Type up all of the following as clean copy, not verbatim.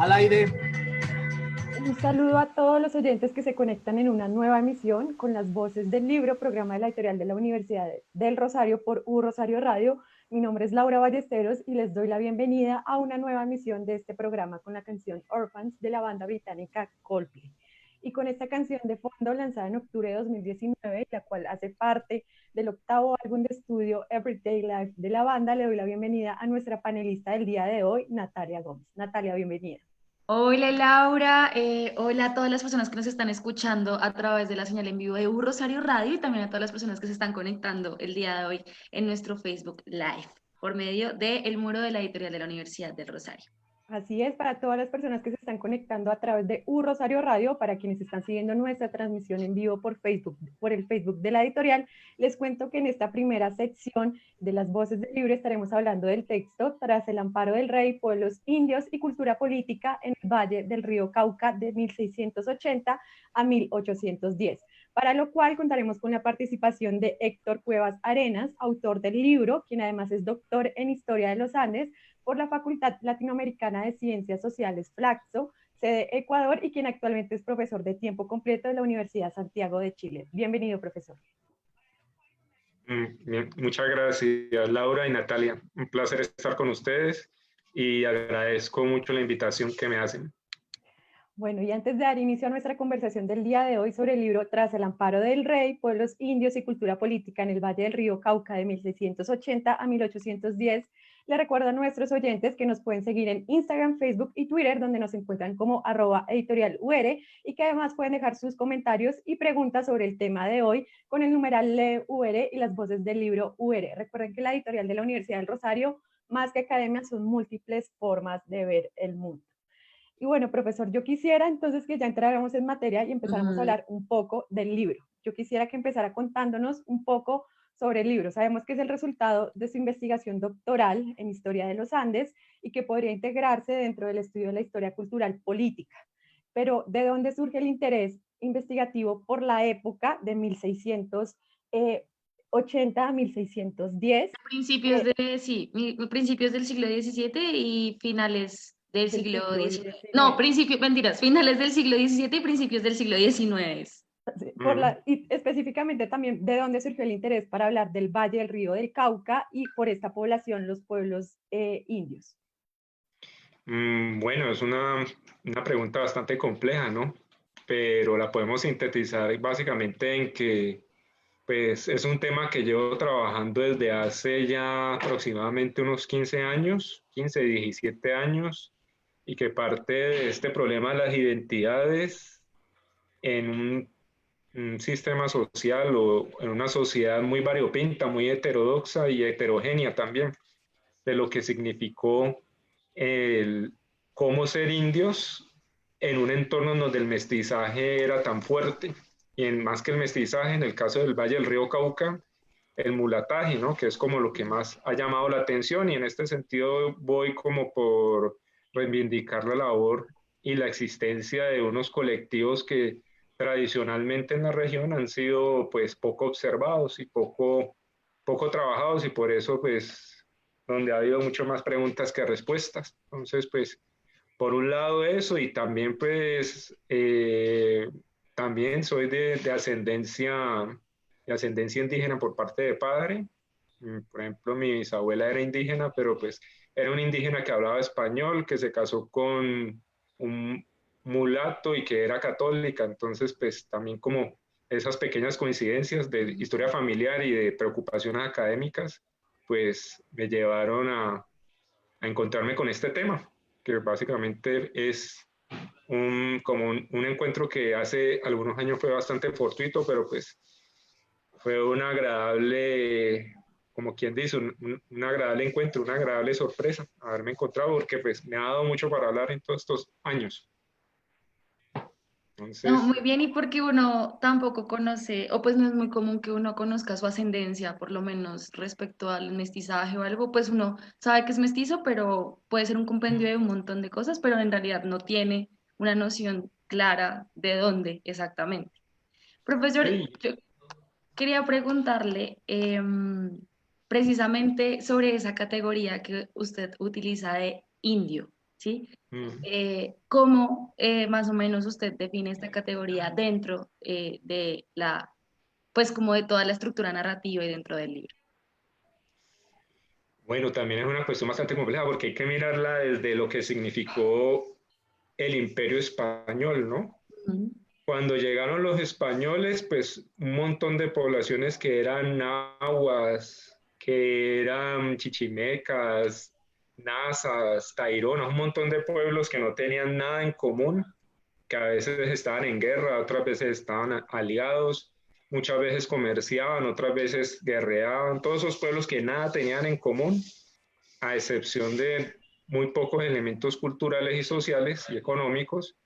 Al aire. Un saludo a todos los oyentes que se conectan en una nueva emisión con las voces del libro, programa de la editorial de la Universidad del Rosario por U Rosario Radio. Mi nombre es Laura Ballesteros y les doy la bienvenida a una nueva emisión de este programa con la canción Orphans de la banda británica Coldplay. Y con esta canción de fondo lanzada en octubre de 2019, la cual hace parte del octavo álbum de estudio Everyday Life de la banda, le doy la bienvenida a nuestra panelista del día de hoy, Natalia Gómez. Natalia, bienvenida. Hola Laura, hola a todas las personas que nos están escuchando a través de la señal en vivo de U Rosario Radio y también a todas las personas que se están conectando el día de hoy en nuestro Facebook Live por medio del muro de la editorial de la Universidad del Rosario. Así es, para todas las personas que se están conectando a través de U Rosario Radio, para quienes están siguiendo nuestra transmisión en vivo por Facebook, por el Facebook de la editorial, les cuento que en esta primera sección de las voces del libro estaremos hablando del texto Tras el amparo del rey, pueblos indios y cultura política en el Valle del Río Cauca de 1680 a 1810. Para lo cual contaremos con la participación de Héctor Cuevas Arenas, autor del libro, quien además es doctor en Historia de los Andes por la Facultad Latinoamericana de Ciencias Sociales Flaxo, sede Ecuador, y quien actualmente es profesor de tiempo completo de la Universidad Santiago de Chile. Bienvenido, profesor. Bien, muchas gracias, Laura y Natalia. Un placer estar con ustedes y agradezco mucho la invitación que me hacen. Bueno, y antes de dar inicio a nuestra conversación del día de hoy sobre el libro Tras el amparo del rey, pueblos indios y cultura política en el Valle del Río Cauca de 1680 a 1810, le recuerdo a nuestros oyentes que nos pueden seguir en Instagram, Facebook y Twitter, donde nos encuentran como @editorialur, y que además pueden dejar sus comentarios y preguntas sobre el tema de hoy con el numeral UR y las voces del libro UR. Recuerden que la editorial de la Universidad del Rosario, más que academia, son múltiples formas de ver el mundo. Y bueno, profesor, yo quisiera entonces que ya entráramos en materia y empezáramos a hablar un poco del libro. Yo quisiera que empezara contándonos un poco sobre el libro. Sabemos que es el resultado de su investigación doctoral en Historia de los Andes y que podría integrarse dentro del estudio de la historia cultural política. Pero, ¿de dónde surge el interés investigativo por la época de 1680 a 1610? Principios principios del siglo XVII y finales del siglo XIX. No, finales del siglo XVII y principios del siglo XIX. Y específicamente también de dónde surgió el interés para hablar del Valle del Río del Cauca y por esta población, los pueblos indios. Bueno, es una pregunta bastante compleja, ¿no? Pero la podemos sintetizar básicamente en que pues, es un tema que llevo trabajando desde hace ya aproximadamente unos 15 años, 15, 17 años, y que parte de este problema de las identidades en un sistema social o en una sociedad muy variopinta, muy heterodoxa y heterogénea también, de lo que significó el cómo ser indios en un entorno donde el mestizaje era tan fuerte, y en más que el mestizaje, en el caso del Valle del Río Cauca, el mulataje, ¿no? Que es como lo que más ha llamado la atención, y en este sentido voy como por reivindicar la labor y la existencia de unos colectivos que tradicionalmente en la región han sido pues poco observados y poco trabajados, y por eso pues donde ha habido mucho más preguntas que respuestas. Entonces pues por un lado eso, y también pues también soy de ascendencia indígena por parte de padre. Por ejemplo, mi bisabuela era indígena, pero pues era un indígena que hablaba español, que se casó con un mulato y que era católica. Entonces, pues también como esas pequeñas coincidencias de historia familiar y de preocupaciones académicas, pues me llevaron a encontrarme con este tema, que básicamente es un encuentro que hace algunos años fue bastante fortuito, pero pues fue un agradable, como quien dice, un agradable encuentro, una agradable sorpresa haberme encontrado, porque pues me ha dado mucho para hablar en todos estos años. Entonces, no, muy bien, y porque uno tampoco conoce, o pues no es muy común que uno conozca su ascendencia, por lo menos respecto al mestizaje o algo, pues uno sabe que es mestizo, pero puede ser un compendio de un montón de cosas, pero en realidad no tiene una noción clara de dónde exactamente. Profesor, sí. Yo quería preguntarle precisamente sobre esa categoría que usted utiliza de indio. ¿sí? Mm. ¿Cómo más o menos usted define esta categoría dentro de la, pues como de toda la estructura narrativa y dentro del libro? Bueno, también es una cuestión bastante compleja porque hay que mirarla desde lo que significó el Imperio Español, ¿no? Ujú. Cuando llegaron los españoles, pues un montón de poblaciones que eran nahuas, que eran chichimecas, nazas, taironas, un montón de pueblos que no tenían nada en común, que a veces estaban en guerra, otras veces estaban aliados, muchas veces comerciaban, otras veces guerreaban, todos esos pueblos que nada tenían en común, a excepción de muy pocos elementos culturales y sociales y económicos,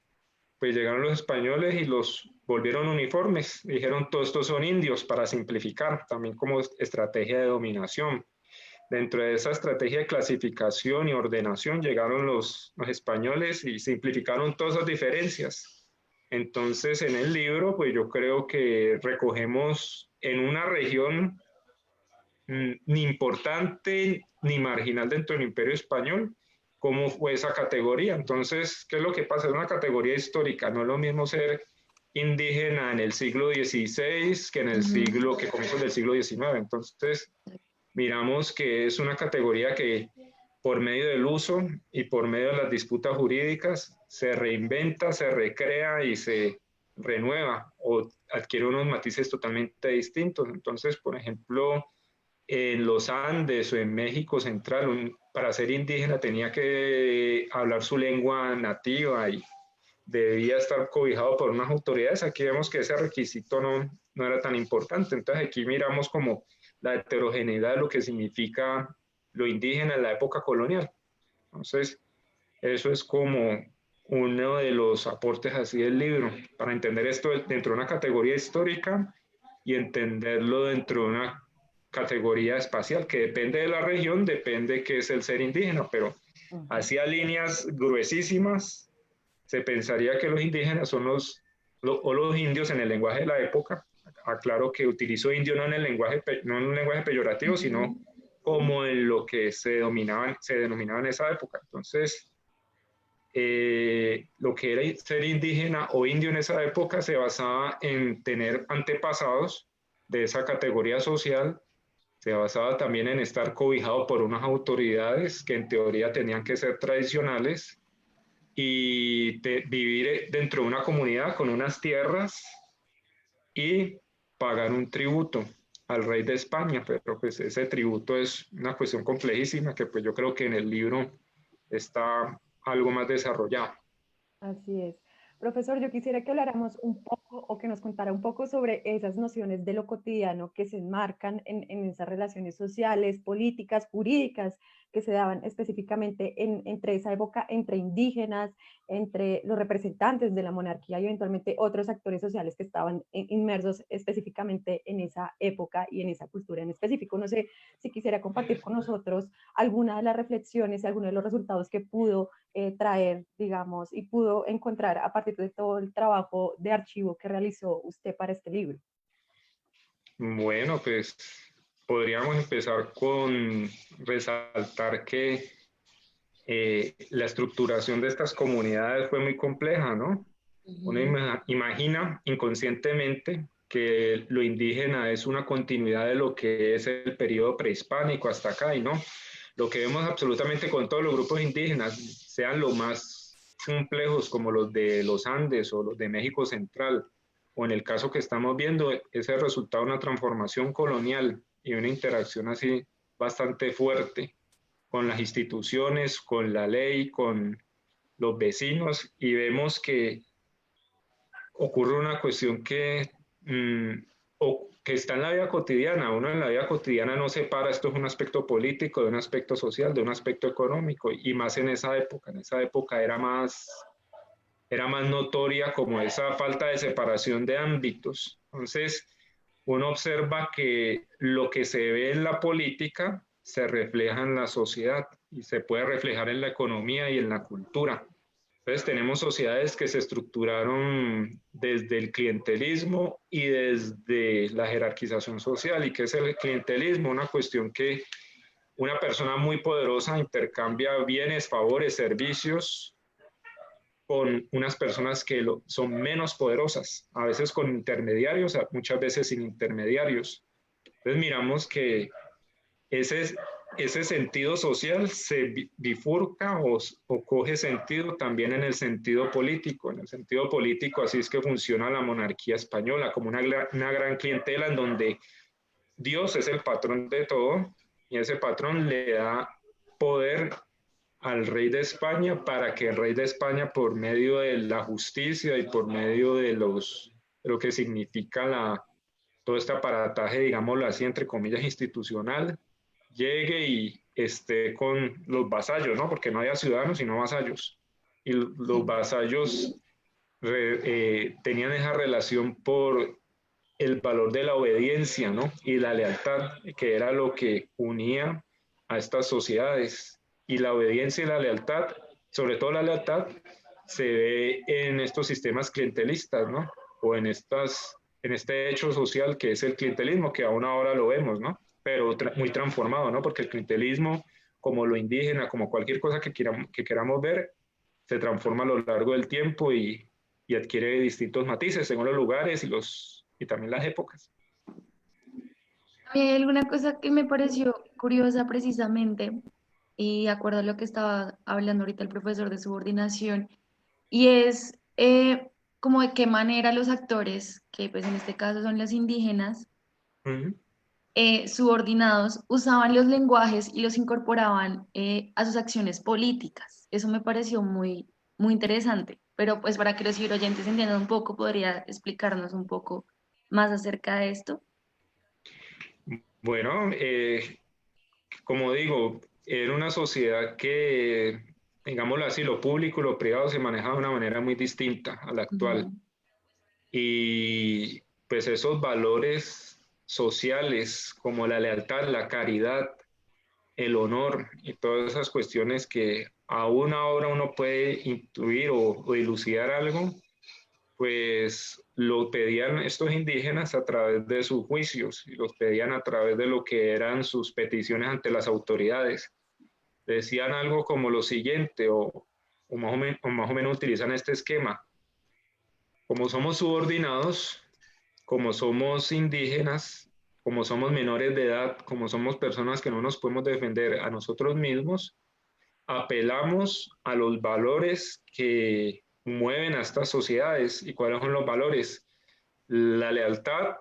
pues llegaron los españoles y los volvieron uniformes. Dijeron, todos estos son indios, para simplificar, también como estrategia de dominación. Dentro de esa estrategia de clasificación y ordenación llegaron los españoles y simplificaron todas esas diferencias. Entonces, en el libro, pues yo creo que recogemos en una región ni importante ni marginal dentro del Imperio Español, cómo fue esa categoría. Entonces, ¿qué es lo que pasa? Es una categoría histórica, no es lo mismo ser indígena en el siglo XVI que en el Ujú. siglo, que comienzos del siglo XIX. Entonces, miramos que es una categoría que por medio del uso y por medio de las disputas jurídicas se reinventa, se recrea y se renueva o adquiere unos matices totalmente distintos. Entonces, por ejemplo, en los Andes o en México Central, para ser indígena tenía que hablar su lengua nativa y debía estar cobijado por unas autoridades. Aquí vemos que ese requisito no era tan importante. Entonces aquí miramos como la heterogeneidad de lo que significa lo indígena en la época colonial. Entonces, eso es como uno de los aportes así del libro, para entender esto dentro de una categoría histórica y entenderlo dentro de una categoría espacial, que depende de la región, depende qué es el ser indígena, pero Ujú. hacia líneas gruesísimas se pensaría que los indígenas son o los indios en el lenguaje de la época. Aclaro que utilizo indio no en el lenguaje, no en un lenguaje peyorativo, sino Ujú. como en lo que se denominaba en esa época. Entonces, lo que era ser indígena o indio en esa época se basaba en tener antepasados de esa categoría social, se basaba también en estar cobijado por unas autoridades que en teoría tenían que ser tradicionales y vivir dentro de una comunidad con unas tierras y pagar un tributo al rey de España, pero pues ese tributo es una cuestión complejísima que pues yo creo que en el libro está algo más desarrollado. Así es. Profesor, yo quisiera que habláramos un poco o que nos contara un poco sobre esas nociones de lo cotidiano que se enmarcan en esas relaciones sociales, políticas, jurídicas que se daban específicamente entre esa época, entre indígenas, entre los representantes de la monarquía y eventualmente otros actores sociales que estaban inmersos específicamente en esa época y en esa cultura en específico. No sé si quisiera compartir con nosotros alguna de las reflexiones y algunos de los resultados que pudo traer, digamos, y pudo encontrar a partir de todo el trabajo de archivo que realizó usted para este libro. Bueno, pues podríamos empezar con resaltar que la estructuración de estas comunidades fue muy compleja, ¿no? Uno Ujú. imagina inconscientemente que lo indígena es una continuidad de lo que es el periodo prehispánico hasta acá, y no. Lo que vemos absolutamente con todos los grupos indígenas, sean los más complejos como los de los Andes o los de México Central, o en el caso que estamos viendo, es el resultado de una transformación colonial y una interacción así bastante fuerte con las instituciones, con la ley, con los vecinos, y vemos que ocurre una cuestión que está en la vida cotidiana. Uno en la vida cotidiana no separa esto es un aspecto político, de un aspecto social, de un aspecto económico, y más en esa época. En esa época era más notoria como esa falta de separación de ámbitos. Entonces, uno observa que lo que se ve en la política se refleja en la sociedad y se puede reflejar en la economía y en la cultura. Entonces tenemos sociedades que se estructuraron desde el clientelismo y desde la jerarquización social. ¿Y qué es el clientelismo? Una cuestión que una persona muy poderosa intercambia bienes, favores, servicios con unas personas que son menos poderosas, a veces con intermediarios, muchas veces sin intermediarios. Entonces miramos que ese, ese sentido social se bifurca o coge sentido también en el sentido político. En el sentido político así es que funciona la monarquía española, como una gran clientela en donde Dios es el patrón de todo y ese patrón le da poder al rey de España para que el rey de España, por medio de la justicia y por medio de lo que significa todo este aparataje, digámoslo así, entre comillas, institucional, llegue y esté con los vasallos, ¿no? Porque no había ciudadanos, sino vasallos. Y los vasallos tenían esa relación por el valor de la obediencia, ¿no? Y la lealtad, que era lo que unía a estas sociedades. Y la obediencia y la lealtad, sobre todo la lealtad, se ve en estos sistemas clientelistas, ¿no? O en este hecho social que es el clientelismo, que aún ahora lo vemos, ¿no? Pero muy transformado, ¿no? Porque el clientelismo, como lo indígena, como cualquier cosa que queramos ver, se transforma a lo largo del tiempo y adquiere distintos matices según los lugares y también las épocas. Hay alguna cosa que me pareció curiosa precisamente, y de acuerdo a lo que estaba hablando ahorita el profesor de subordinación, y es como de qué manera los actores, que pues en este caso son los indígenas, subordinados, usaban los lenguajes y los incorporaban a sus acciones políticas. Eso me pareció muy, muy interesante, pero pues para que los oyentes entiendan un poco, ¿podría explicarnos un poco más acerca de esto? Bueno, como digo, era una sociedad que, digámoslo así, lo público y lo privado se manejaba de una manera muy distinta a la actual. Y pues esos valores sociales como la lealtad, la caridad, el honor y todas esas cuestiones que aún ahora uno puede intuir o dilucidar algo, pues lo pedían estos indígenas a través de sus juicios y los pedían a través de lo que eran sus peticiones ante las autoridades. Decían algo como lo siguiente o más o menos utilizan este esquema. Como somos subordinados, como somos indígenas, como somos menores de edad, como somos personas que no nos podemos defender a nosotros mismos, apelamos a los valores que mueven a estas sociedades. ¿Y cuáles son los valores? La lealtad,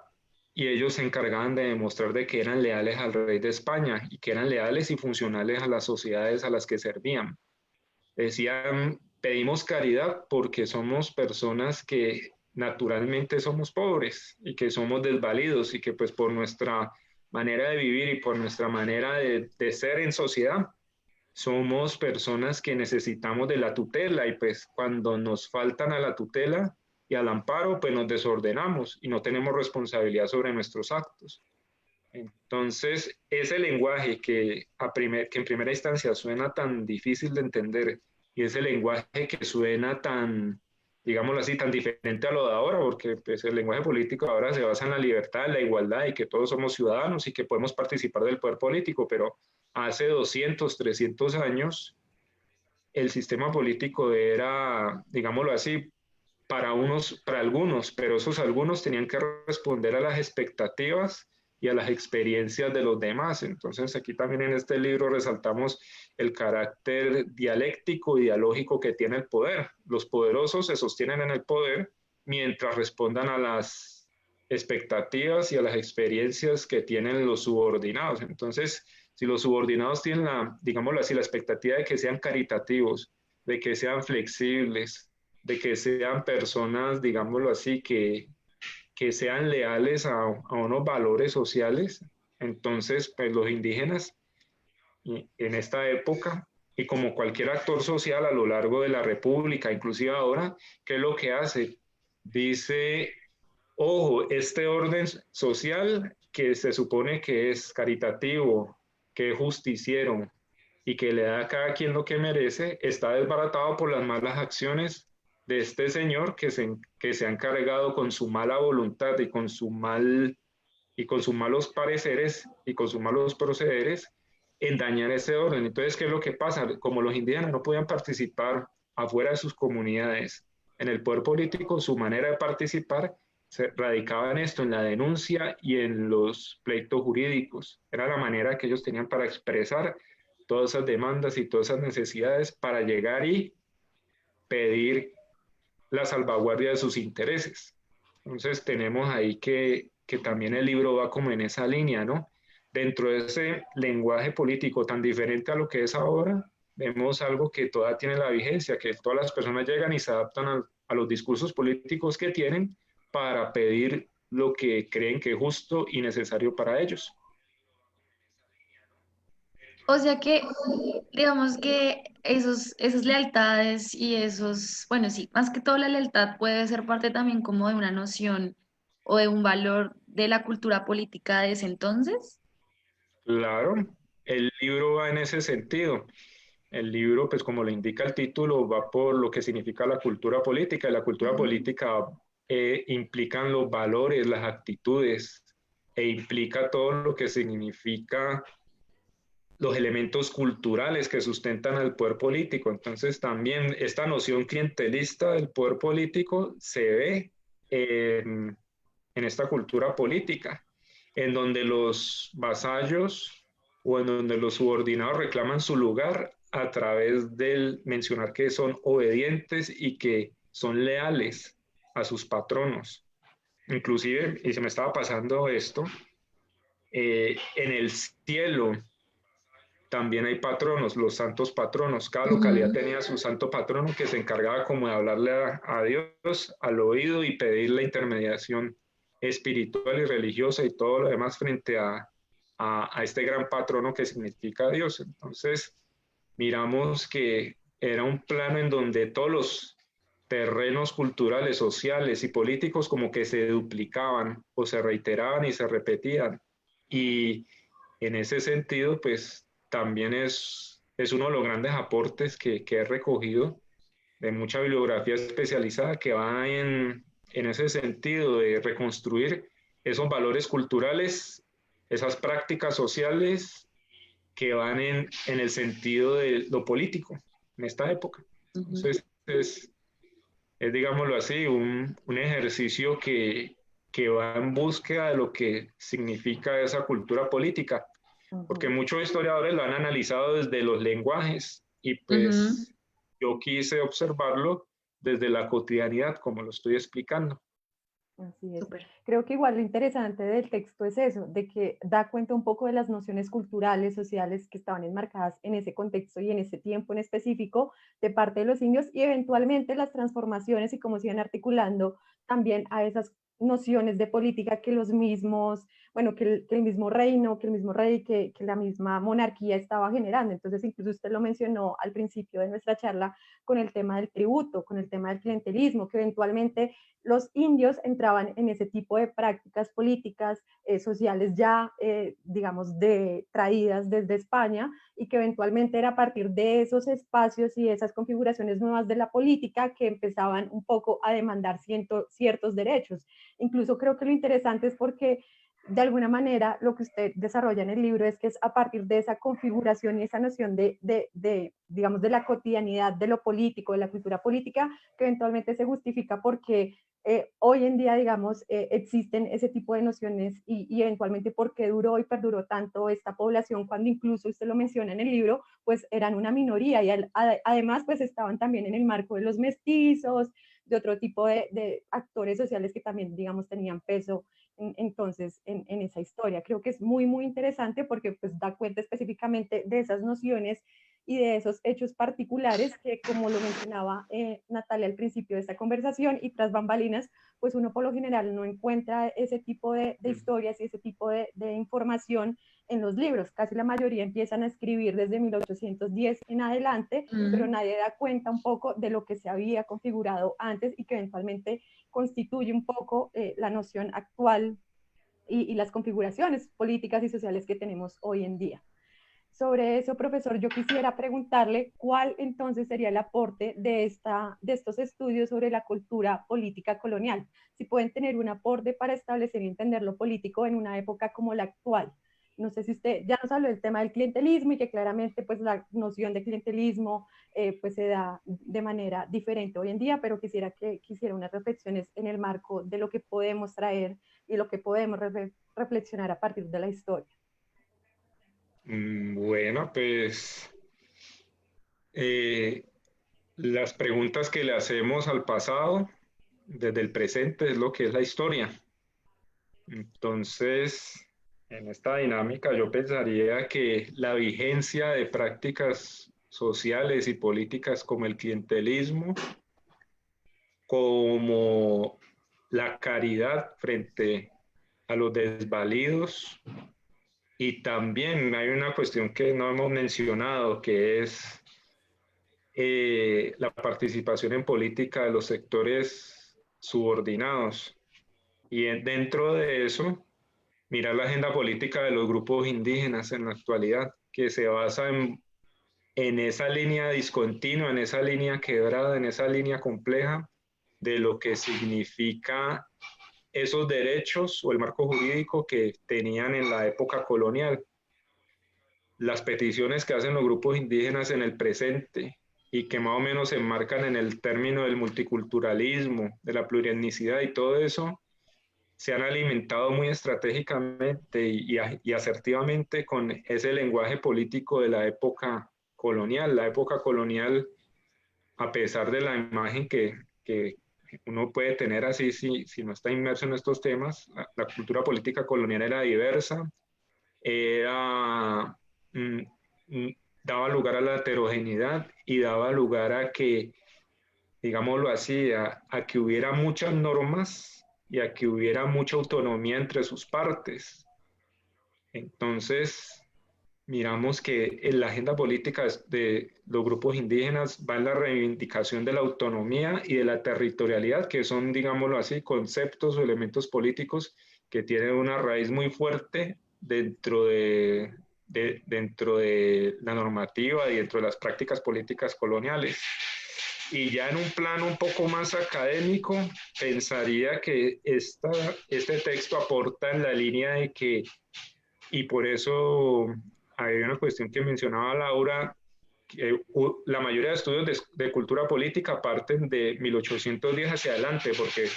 y ellos se encargaban de demostrar de que eran leales al rey de España y que eran leales y funcionales a las sociedades a las que servían. Decían, pedimos caridad porque somos personas que naturalmente somos pobres y que somos desvalidos y que pues por nuestra manera de vivir y por nuestra manera de ser en sociedad, somos personas que necesitamos de la tutela y pues cuando nos faltan a la tutela y al amparo, pues nos desordenamos y no tenemos responsabilidad sobre nuestros actos. Entonces, ese lenguaje que en primera instancia suena tan difícil de entender y ese lenguaje que suena tan, digámoslo así, tan diferente a lo de ahora, porque pues, el lenguaje político ahora se basa en la libertad, en la igualdad y que todos somos ciudadanos y que podemos participar del poder político, pero hace 200, 300 años el sistema político era, digámoslo así, para algunos, pero esos algunos tenían que responder a las expectativas y a las experiencias de los demás. Entonces aquí también en este libro resaltamos el carácter dialéctico y dialógico que tiene el poder. Los poderosos se sostienen en el poder mientras respondan a las expectativas y a las experiencias que tienen los subordinados. Entonces, si los subordinados tienen digámoslo así, la expectativa de que sean caritativos, de que sean flexibles, de que sean personas, digámoslo así, que sean leales a unos valores sociales. Entonces, pues los indígenas en esta época, y como cualquier actor social a lo largo de la República, inclusive ahora, ¿qué es lo que hace? Dice, ojo, este orden social que se supone que es caritativo, que es justiciero y que le da a cada quien lo que merece, está desbaratado por las malas acciones de este señor que se ha encargado con su mala voluntad y con sus malos pareceres y con sus malos procederes en dañar ese orden. Entonces, ¿qué es lo que pasa? Como los indígenas no podían participar afuera de sus comunidades en el poder político, su manera de participar se radicaba en esto, en la denuncia y en los pleitos jurídicos. Era la manera que ellos tenían para expresar todas esas demandas y todas esas necesidades para llegar y pedir la salvaguardia de sus intereses. Entonces tenemos ahí que también el libro va como en esa línea, ¿no? Dentro de ese lenguaje político tan diferente a lo que es ahora, vemos algo que todavía tiene la vigencia, que todas las personas llegan y se adaptan a los discursos políticos que tienen para pedir lo que creen que es justo y necesario para ellos. O sea que, digamos que esas lealtades y esos, bueno, sí, más que todo la lealtad puede ser parte también como de una noción o de un valor de la cultura política de ese entonces. Claro, el libro va en ese sentido. El libro, pues como le indica el título, va por lo que significa la cultura política. Y la cultura Ujú. política implican los valores, las actitudes, e implica todo lo que significa los elementos culturales que sustentan al poder político. Entonces también esta noción clientelista del poder político se ve en esta cultura política, en donde los vasallos o en donde los subordinados reclaman su lugar a través del mencionar que son obedientes y que son leales a sus patronos. Inclusive, y se me estaba pasando esto, en el cielo también hay patronos, los santos patronos. Cada localidad Ujú. tenía su santo patrono que se encargaba como de hablarle a Dios al oído y pedir la intermediación espiritual y religiosa y todo lo demás frente a este gran patrono que significa Dios. Entonces, miramos que era un plano en donde todos los terrenos culturales, sociales y políticos como que se duplicaban o se reiteraban y se repetían. Y en ese sentido, pues también es uno de los grandes aportes que he recogido de mucha bibliografía especializada que va en ese sentido de reconstruir esos valores culturales, esas prácticas sociales que van en el sentido de lo político en esta época. Ujú. Entonces, digámoslo así, un ejercicio que va en búsqueda de lo que significa esa cultura política, porque Ujú. muchos historiadores lo han analizado desde los lenguajes y Ujú. pues yo quise observarlo desde la cotidianidad, como lo estoy explicando. Así es. Súper. Creo que igual lo interesante del texto es eso, de que da cuenta un poco de las nociones culturales, sociales que estaban enmarcadas en ese contexto y en ese tiempo en específico de parte de los indios y eventualmente las transformaciones y cómo se iban articulando también a esas nociones de política que los mismos, bueno, que el mismo reino, que el mismo rey, que la misma monarquía estaba generando. Entonces, incluso usted lo mencionó al principio de nuestra charla con el tema del tributo, con el tema del clientelismo, que eventualmente los indios entraban en ese tipo de prácticas políticas, sociales ya, digamos, traídas desde España y que eventualmente era a partir de esos espacios y esas configuraciones nuevas de la política que empezaban un poco a demandar ciertos derechos. Incluso creo que lo interesante es porque de alguna manera lo que usted desarrolla en el libro es que es a partir de esa configuración y esa noción digamos, de la cotidianidad, de lo político, de la cultura política, que eventualmente se justifica porque hoy en día, digamos, existen ese tipo de nociones y eventualmente por qué duró y perduró tanto esta población cuando incluso usted lo menciona en el libro, pues eran una minoría y además pues estaban también en el marco de los mestizos, de otro tipo de actores sociales que también, digamos, tenían peso entonces en esa historia. Creo que es muy, muy interesante porque pues da cuenta específicamente de esas nociones y de esos hechos particulares que, como lo mencionaba Natalia al principio de esta conversación y tras bambalinas, pues uno por lo general no encuentra ese tipo de historias y ese tipo de información en los libros. Casi la mayoría empiezan a escribir desde 1810 en adelante, pero Ujú. nadie da cuenta un poco de lo que se había configurado antes y que eventualmente constituye un poco la noción actual y las configuraciones políticas y sociales que tenemos hoy en día. Sobre eso, profesor, yo quisiera preguntarle cuál entonces sería el aporte de estos estudios sobre la cultura política colonial. Si pueden tener un aporte para establecer y entender lo político en una época como la actual. No sé si usted ya nos habló del tema del clientelismo y que claramente pues la noción de clientelismo pues se da de manera diferente hoy en día, pero quisiera unas reflexiones en el marco de lo que podemos traer y lo que podemos reflexionar a partir de la historia. Bueno, pues eh, las preguntas que le hacemos al pasado desde el presente es lo que es la historia. Entonces, en esta dinámica yo pensaría que la vigencia de prácticas sociales y políticas como el clientelismo, como la caridad frente a los desvalidos, y también hay una cuestión que no hemos mencionado, que es la participación en política de los sectores subordinados. Y dentro de eso, mirar la agenda política de los grupos indígenas en la actualidad, que se basa en esa línea discontinua, en esa línea quebrada, en esa línea compleja de lo que significa esos derechos o el marco jurídico que tenían en la época colonial. Las peticiones que hacen los grupos indígenas en el presente y que más o menos se enmarcan en el término del multiculturalismo, de la plurietnicidad y todo eso, se han alimentado muy estratégicamente y asertivamente con ese lenguaje político de la época colonial. La época colonial, a pesar de la imagen que uno puede tener así si no está inmerso en estos temas, la cultura política colonial era diversa, era, mm, mm, daba lugar a la heterogeneidad y daba lugar a que, digámoslo así, a que hubiera muchas normas y a que hubiera mucha autonomía entre sus partes. Entonces, miramos que en la agenda política de los grupos indígenas va en la reivindicación de la autonomía y de la territorialidad, que son, digámoslo así, conceptos o elementos políticos que tienen una raíz muy fuerte dentro de la normativa y dentro de las prácticas políticas coloniales. Y ya en un plano un poco más académico, pensaría que este texto aporta en la línea de que, y por eso hay una cuestión que mencionaba Laura, que la mayoría de estudios de cultura política parten de 1810 hacia adelante, porque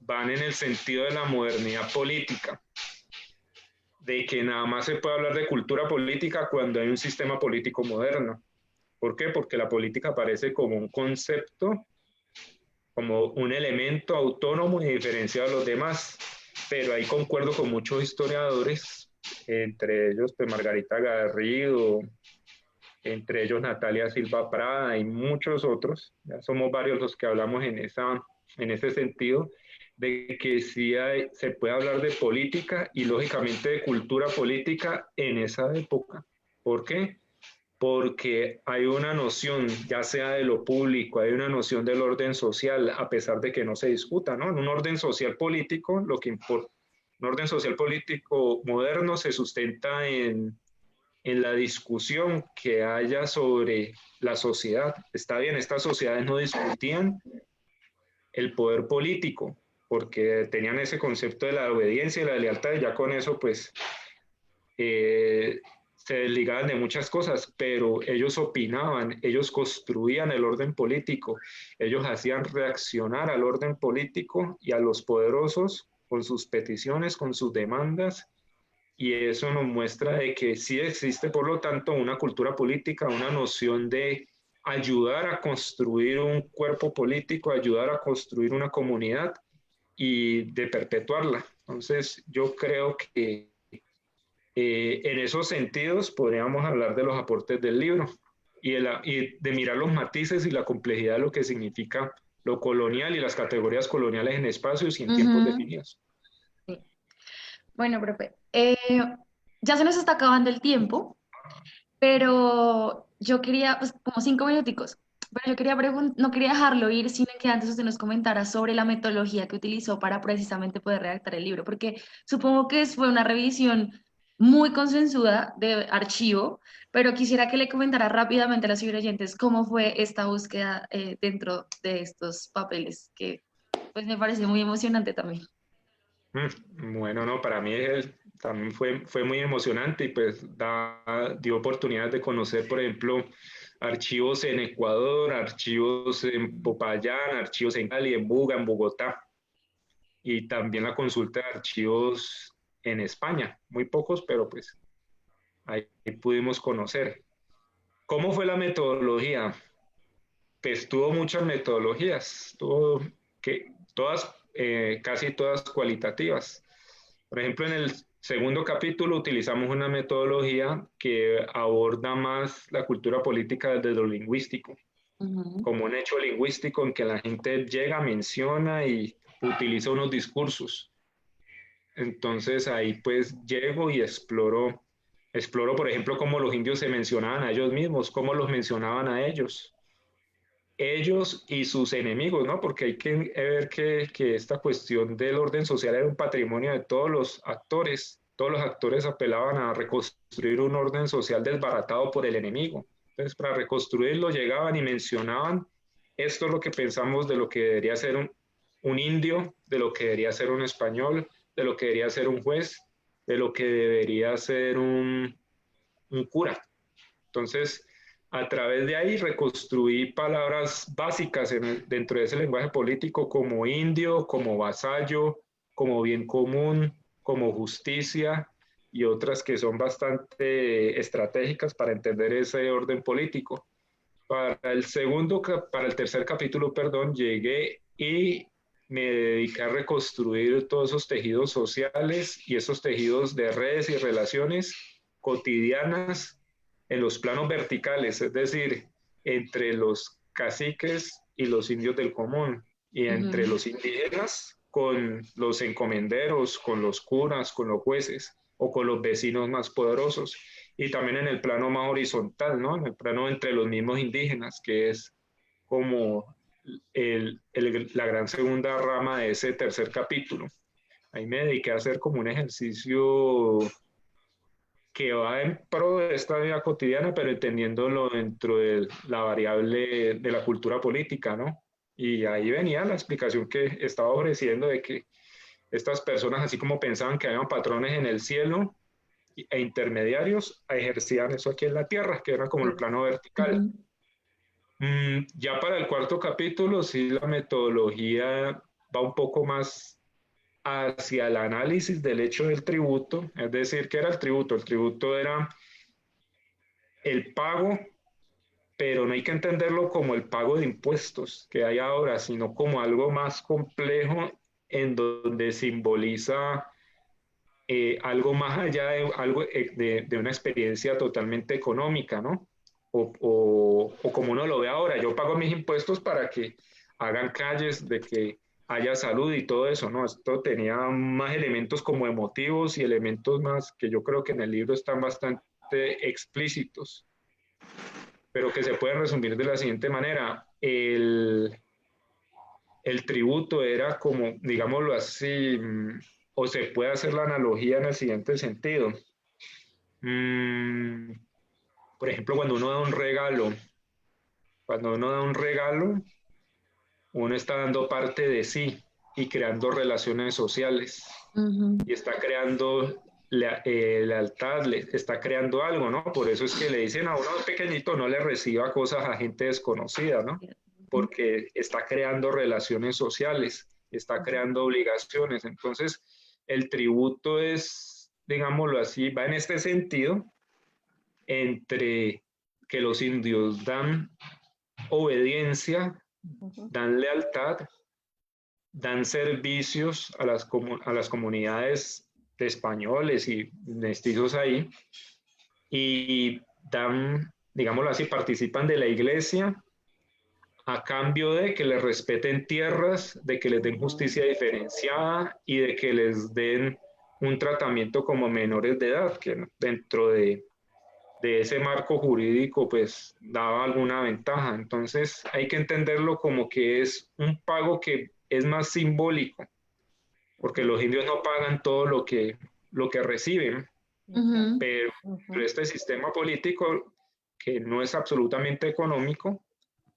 van en el sentido de la modernidad política, de que nada más se puede hablar de cultura política cuando hay un sistema político moderno. ¿Por qué? Porque la política aparece como un concepto, como un elemento autónomo y diferenciado de los demás. Pero ahí concuerdo con muchos historiadores, entre ellos pues, Margarita Garrido, entre ellos Natalia Silva Prada y muchos otros. Ya somos varios los que hablamos en ese sentido, de que sí se puede hablar de política y lógicamente de cultura política en esa época. ¿Por qué? Porque hay una noción, ya sea de lo público, hay una noción del orden social, a pesar de que no se discuta, ¿no? En un orden social político, lo que importa, un orden social político moderno se sustenta en la discusión que haya sobre la sociedad. Está bien, estas sociedades no discutían el poder político, porque tenían ese concepto de la obediencia y la lealtad, y ya con eso, pues, se desligaban de muchas cosas, pero ellos opinaban, ellos construían el orden político, ellos hacían reaccionar al orden político y a los poderosos con sus peticiones, con sus demandas, y eso nos muestra de que sí existe, por lo tanto, una cultura política, una noción de ayudar a construir un cuerpo político, ayudar a construir una comunidad y de perpetuarla. Entonces, yo creo que en esos sentidos podríamos hablar de los aportes del libro y de mirar los matices y la complejidad de lo que significa lo colonial y las categorías coloniales en espacios y en tiempos definidos. Sí. Bueno, profe, ya se nos está acabando el tiempo, pero yo quería, pues, como 5 minuticos, pero yo quería no quería dejarlo ir sin que antes usted nos comentara sobre la metodología que utilizó para precisamente poder redactar el libro, porque supongo que fue una revisión muy consensuada de archivo, pero quisiera que le comentara rápidamente a los ciberoyentes cómo fue esta búsqueda dentro de estos papeles, que pues me parece muy emocionante también. Bueno, no, para mí también fue muy emocionante y pues dio oportunidad de conocer, por ejemplo, archivos en Ecuador, archivos en Popayán, archivos en Cali, en Buga, en Bogotá, y también la consulta de archivos en España, muy pocos, pero pues ahí pudimos conocer. ¿Cómo fue la metodología? Pues tuvo muchas metodologías, todas, casi todas cualitativas. Por ejemplo, en el segundo capítulo utilizamos una metodología que aborda más la cultura política desde lo lingüístico, Ujú. como un hecho lingüístico en que la gente llega, menciona y utiliza unos discursos. Entonces ahí pues llego y exploro por ejemplo cómo los indios se mencionaban a ellos mismos, cómo los mencionaban a ellos y sus enemigos, ¿no? Porque hay que ver que esta cuestión del orden social era un patrimonio de todos los actores apelaban a reconstruir un orden social desbaratado por el enemigo. Entonces, para reconstruirlo llegaban y mencionaban, esto es lo que pensamos de lo que debería ser un indio, de lo que debería ser un español, de lo que debería ser un juez, de lo que debería ser un cura. Entonces, a través de ahí reconstruí palabras básicas dentro de ese lenguaje político como indio, como vasallo, como bien común, como justicia y otras que son bastante estratégicas para entender ese orden político. Para el tercer capítulo, perdón, llegué y me dediqué a reconstruir todos esos tejidos sociales y esos tejidos de redes y relaciones cotidianas en los planos verticales, es decir, entre los caciques y los indios del común, y entre Ujú. los indígenas con los encomenderos, con los curas, con los jueces o con los vecinos más poderosos y también en el plano más horizontal, ¿no? En el plano entre los mismos indígenas, que es como la gran segunda rama de ese tercer capítulo. Ahí me dediqué a hacer como un ejercicio que va en pro de esta vida cotidiana, pero entendiéndolo dentro de la variable de la cultura política, ¿no? Y ahí venía la explicación que estaba ofreciendo de que estas personas, así como pensaban que habían patrones en el cielo, e intermediarios ejercían eso aquí en la Tierra, que era como el plano vertical. Ujú. Ya para el cuarto capítulo, sí, la metodología va un poco más hacia el análisis del hecho del tributo, es decir, ¿qué era el tributo? El tributo era el pago, pero no hay que entenderlo como el pago de impuestos que hay ahora, sino como algo más complejo en donde simboliza algo más allá de, de una experiencia totalmente económica, ¿no? O como uno lo ve ahora, yo pago mis impuestos para que hagan calles, de que haya salud y todo eso, ¿no? Esto tenía más elementos como emotivos y elementos más que yo creo que en el libro están bastante explícitos, pero que se pueden resumir de la siguiente manera. El tributo era como, digámoslo así, o se puede hacer la analogía en el siguiente sentido. Mm, por ejemplo, cuando uno da un regalo, uno está dando parte de sí y creando relaciones sociales Ujú. y está creando lealtad, está creando algo, ¿no? Por eso es que le dicen a uno pequeñito no le reciba cosas a gente desconocida, ¿no? Ujú. Porque está creando relaciones sociales, está creando obligaciones. Entonces, el tributo es, digámoslo así, va en este sentido entre que los indios dan obediencia, Ujú. dan lealtad, dan servicios a las comunidades de españoles y mestizos ahí y dan, digámoslo así, participan de la iglesia a cambio de que les respeten tierras, de que les den Ujú. justicia diferenciada y de que les den un tratamiento como menores de edad, que dentro de ese marco jurídico pues daba alguna ventaja. Entonces hay que entenderlo como que es un pago que es más simbólico, porque Ujú. los indios no pagan todo lo que reciben, Exacto. pero, pero Ujú. este sistema político que no es absolutamente económico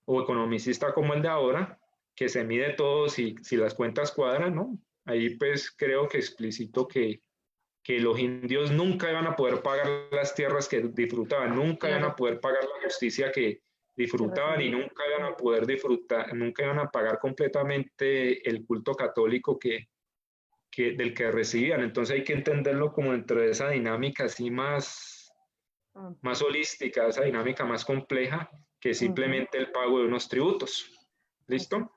o economicista como el de ahora, que se mide todo si las cuentas cuadran, ¿no? ahí pues creo que explicito que los indios nunca iban a poder pagar las tierras que disfrutaban, nunca iban a poder pagar la justicia que disfrutaban y nunca iban a poder disfrutar, nunca iban a pagar completamente el culto católico del que recibían. Entonces hay que entenderlo como dentro de esa dinámica así más holística, esa dinámica más compleja que simplemente el pago de unos tributos. ¿Listo?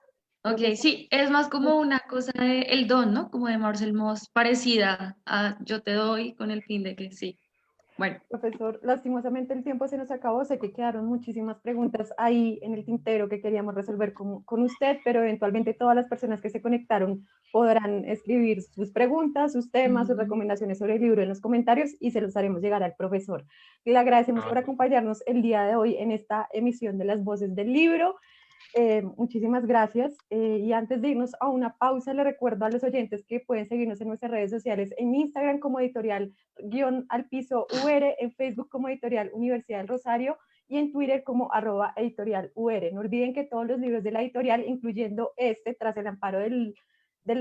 Ok, sí, es más como una cosa de el don, ¿no? Como de Marcel Mauss, parecida a yo te doy con el fin de que sí. Bueno. Profesor, lastimosamente el tiempo se nos acabó, sé que quedaron muchísimas preguntas ahí en el tintero que queríamos resolver con usted, pero eventualmente todas las personas que se conectaron podrán escribir sus preguntas, sus temas, sus recomendaciones sobre el libro en los comentarios y se los haremos llegar al profesor. Le agradecemos por acompañarnos el día de hoy en esta emisión de Las Voces del Libro. Muchísimas gracias. Y antes de irnos a una pausa, le recuerdo a los oyentes que pueden seguirnos en nuestras redes sociales, en Instagram como editorial_UR, en Facebook como editorial Universidad del Rosario y en Twitter como @editorial_UR. No olviden que todos los libros de la editorial, incluyendo Tras el amparo del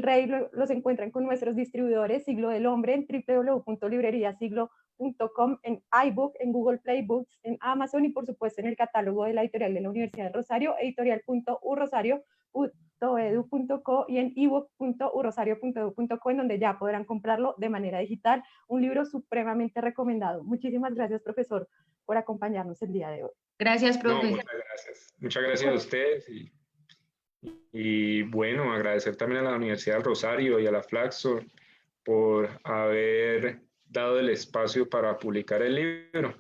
Rey, los encuentran con nuestros distribuidores Siglo del Hombre en www.libreriasiglo.com, en iBook, en Google Play Books, en Amazon y por supuesto en el catálogo de la editorial de la Universidad de Rosario, editorial.urrosario.edu.co y en ebook.urrosario.edu.co, en donde ya podrán comprarlo de manera digital. Un libro supremamente recomendado. Muchísimas gracias, profesor, por acompañarnos el día de hoy. Gracias, profe. No, muchas gracias. Muchas gracias a ustedes. Y bueno, agradecer también a la Universidad del Rosario y a la Flaxo por haber dado el espacio para publicar el libro.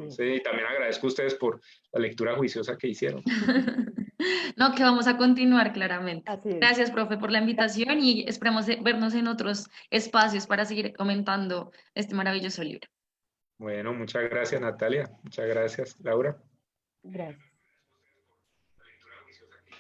Sí, y también agradezco a ustedes por la lectura juiciosa que hicieron. No, que vamos a continuar claramente. Así es. Gracias, profe, por la invitación y esperemos vernos en otros espacios para seguir comentando este maravilloso libro. Bueno, muchas gracias, Natalia. Muchas gracias, Laura. Gracias.